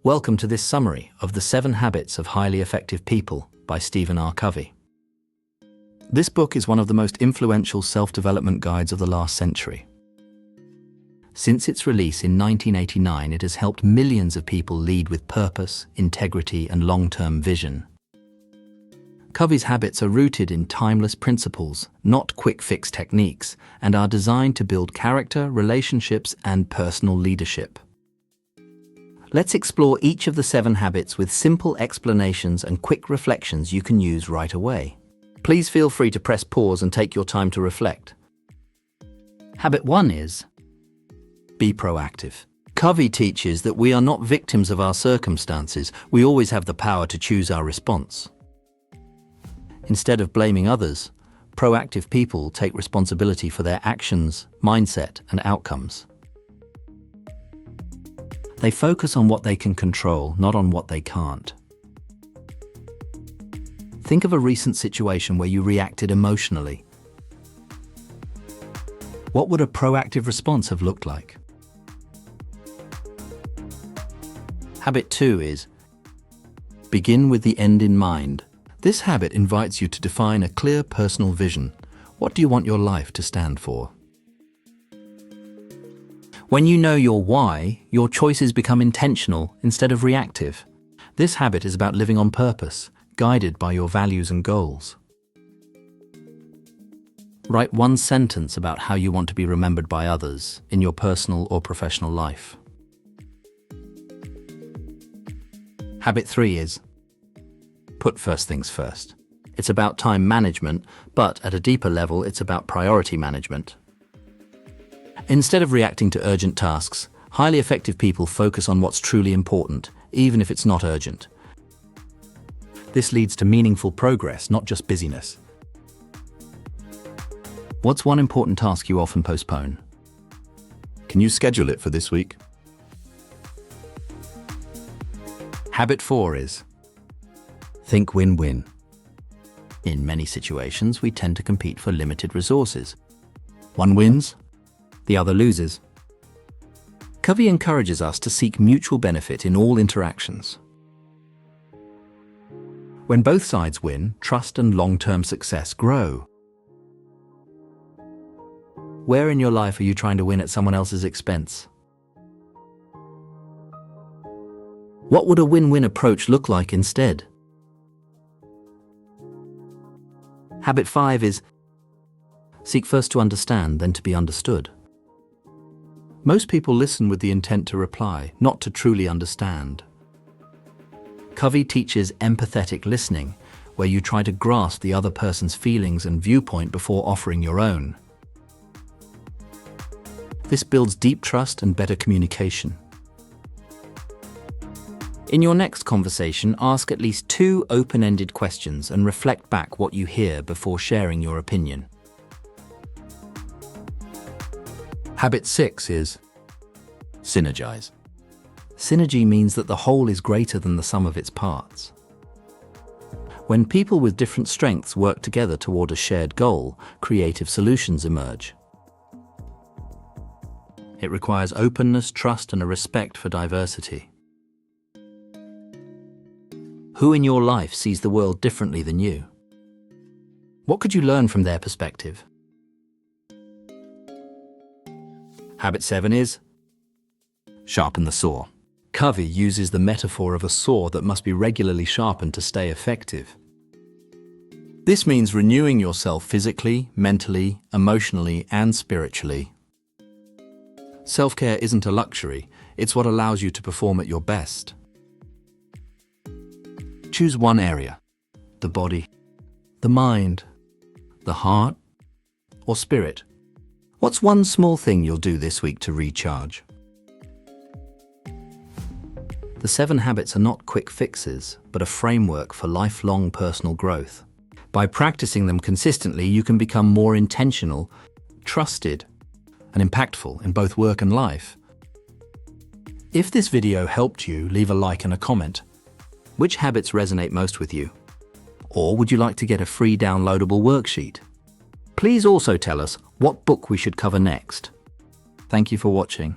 Welcome to this summary of The 7 Habits of Highly Effective People by Stephen R. Covey. This book is one of the most influential self-development guides of the last century. Since its release in 1989, it has helped millions of people lead with purpose, integrity, and long-term vision. Covey's habits are rooted in timeless principles, not quick-fix techniques, and are designed to build character, relationships, and personal leadership. Let's explore each of the 7 habits with simple explanations and quick reflections you can use right away. Please feel free to press pause and take your time to reflect. Habit 1 is be proactive. Covey teaches that we are not victims of our circumstances. We always have the power to choose our response. Instead of blaming others, proactive people take responsibility for their actions, mindset, and outcomes. They focus on what they can control, not on what they can't. Think of a recent situation where you reacted emotionally. What would a proactive response have looked like? Habit 2 is begin with the end in mind. This habit invites you to define a clear personal vision. What do you want your life to stand for? When you know your why, your choices become intentional instead of reactive. This habit is about living on purpose, guided by your values and goals. Write one sentence about how you want to be remembered by others in your personal or professional life. Habit 3 is put first things first. It's about time management, but at a deeper level, it's about priority management. Instead of reacting to urgent tasks, highly effective people focus on what's truly important, even if it's not urgent. This leads to meaningful progress, not just busyness. What's one important task you often postpone? Can you schedule it for this week? Habit 4 is think win-win. In many situations, we tend to compete for limited resources. One wins, the other loses. Covey encourages us to seek mutual benefit in all interactions. When both sides win, trust and long-term success grow. Where in your life are you trying to win at someone else's expense? What would a win-win approach look like instead? Habit 5 is seek first to understand, then to be understood. Most people listen with the intent to reply, not to truly understand. Covey teaches empathetic listening, where you try to grasp the other person's feelings and viewpoint before offering your own. This builds deep trust and better communication. In your next conversation, ask at least 2 open-ended questions and reflect back what you hear before sharing your opinion. Habit 6 is synergize. Synergy means that the whole is greater than the sum of its parts. When people with different strengths work together toward a shared goal, creative solutions emerge. It requires openness, trust, and a respect for diversity. Who in your life sees the world differently than you? What could you learn from their perspective? Habit 7 is sharpen the saw. Covey uses the metaphor of a saw that must be regularly sharpened to stay effective. This means renewing yourself physically, mentally, emotionally, and spiritually. Self-care isn't a luxury, it's what allows you to perform at your best. Choose one area: the body, the mind, the heart, or spirit. What's one small thing you'll do this week to recharge? The 7 habits are not quick fixes, but a framework for lifelong personal growth. By practicing them consistently, you can become more intentional, trusted, and impactful in both work and life. If this video helped you, leave a like and a comment. Which habits resonate most with you? Or would you like to get a free downloadable worksheet? Please also tell us what book we should cover next. Thank you for watching.